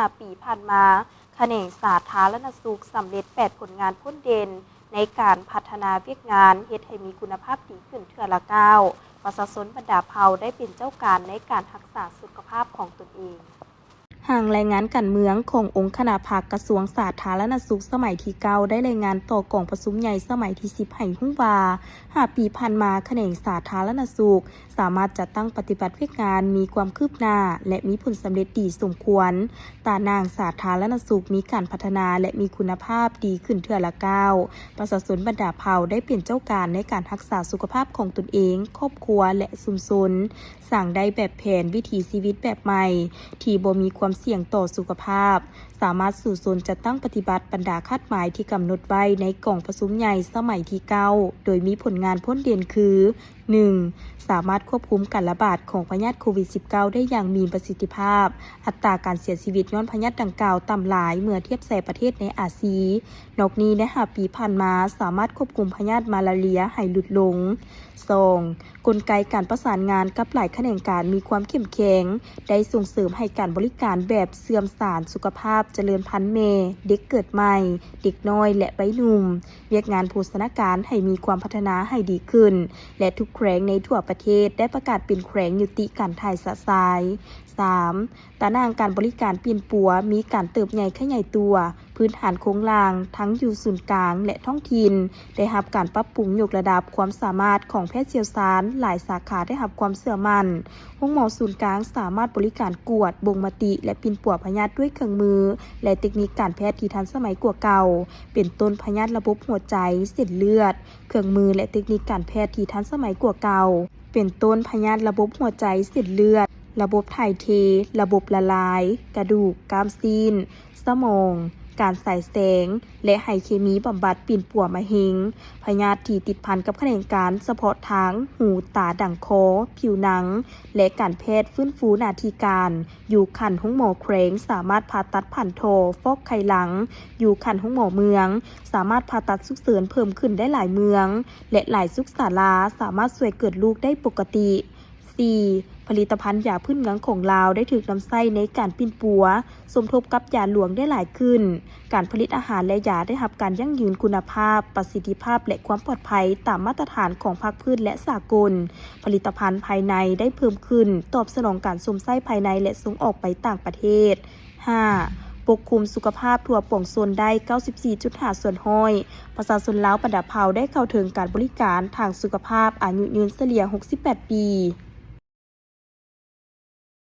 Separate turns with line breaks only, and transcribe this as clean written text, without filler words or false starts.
5 ปีผ่านมาแขนงสาธารณสุขสำเร็จ8ผลงานพ้นเด่นในการพัฒนาเวียกงานเฮ็ดให้มีคุณภาพดีขึ้นเทื่อละก้าวประชาชนบรรดาเผ่าได้เป็นเจ้าการในการรักษาสุขภาพของตนเองห่างรายงานการเมืองขององค์คณะภาคกระทรวงสาธารณสุขสมัยที่9ได้รายงานต่อกองประชุมใหญ่สมัยที่10ให้รู้ว่า5 ปีผ่านมาแขนงสาธารณสุขสามารถจัดตั้งปฏิบัติเวียกงานมีความคืบหน้าและมีผลสำเร็จดีสมควรตานางสาธารณสุขมีการพัฒนาและมีคุณภาพดีขึ้นเทื่อละก้าวประชาชนบรรดาเผ่าได้เป็นเจ้าการในการรักษาสุขภาพของตนเองครอบครัวและชุมชนสร้างได้แบบแผนวิถีชีวิตแบบใหม่ที่บ่มีความเสี่ยงต่อสุขภาพสามารถสู่ชนจัดตั้งปฏิบัติบรรดาคาดหมายที่กำหนดไว้ในกองประชุมใหญ่สมัยที่9โดยมีผลงานพ้นเด่นคือ 1. สามารถควบคุมการระบาดของพยาธิโควิด -19 ได้อย่างมีประสิทธิภาพอัตราการเสียชีวิตย้อนพยาธิดังกล่าวต่ำหลายเมื่อเทียบใส่ประเทศในอาเซียนอกนี้ใน5 ปีผ่านมาสามารถควบคุมพยาธิมาลาเรียให้หลุดลง 2. กลไกการประสานงานกับหลายแขนงการมีความเข้มแข็งได้ส่งเสริมให้การบริการแบบเสื่อมสารสุขภาพเจริญพันธุ์แม่เด็กเกิดใหม่เด็กน้อยและวัยหนุ่มเวียกงานโภชนาการให้มีความพัฒนาให้ดีขึ้นและทุกแขวงในทั่วประเทศได้ประกาศเป็นแขวงยุติการถ่ายสะสาย 3. ตารางการบริการเปลี่ยนปัวมีการเติบใหญ่ขยายตัวพื้นฐานโครงล่างทั้งอยู่ศูนย์กลางและท้องถิ่นได้รับการปรับปรุงยกระดับความสามารถของแพทย์เชี่ยวชาญหลายสาขาได้รับความเชื่อมั่นห้องหมอศูนย์กลางสามารถบริการกวดบ่งมติและปิ่นปัวพยาธิด้วยเครื่องมือและเทคนิคการแพทย์ที่ทันสมัยกว่าเก่าเป็นต้นพยาธิระบบหัวใจเส้นเลือดเครื่องมือและเทคนิคการแพทย์ที่ทันสมัยกว่าเก่าเป็นต้นพยาธิระบบหัวใจเส้นเลือดระบบถ่ายเทระบบละลายกระดูกกรามซีนสมองการใส่แสงและไฮเคมีบำบัดปิ่นปัวมะเร็งพยาธิที่ติดพันกับแขนงการเฉพาะทางหูตาดั่งคอผิวหนังและการแพทย์ฟื้นฟูหน้าที่การอยู่ขันห้องหมอแขวงสามารถผ่าตัดผ่านโทฟอกไขหลังอยู่ขันห้องหมอเมืองสามารถผ่าตัดฉุกเฉินเพิ่มขึ้นได้หลายเมืองและหลายสุขศาลาสามารถช่วยเกิดลูกได้ปกติ 4. ผลิตภัณฑ์ยาพื้นเมืองของลาวได้ถูกนำใช้ในการปิ้นปัวสมทบกับยาหลวงได้หลายขึ้นการผลิตอาหารและยาได้รับการยั่งยืนคุณภาพประสิทธิภาพและความปลอดภัยตามมาตรฐานของภาคพื้นและสากลผลิตภัณฑ์ภายในได้เพิ่มขึ้นตอบสนองการสมไส้ภายในและส่งออกไปต่างประเทศ 5. ปกคุมสุขภาพทั่วป่องโซนได้ 94.5 ส่วนห้อยประชาชนลาวบรรดาเผ่าได้เข้าถึงการบริการทางสุขภาพอายุยืนเฉลี่ย 68 ปี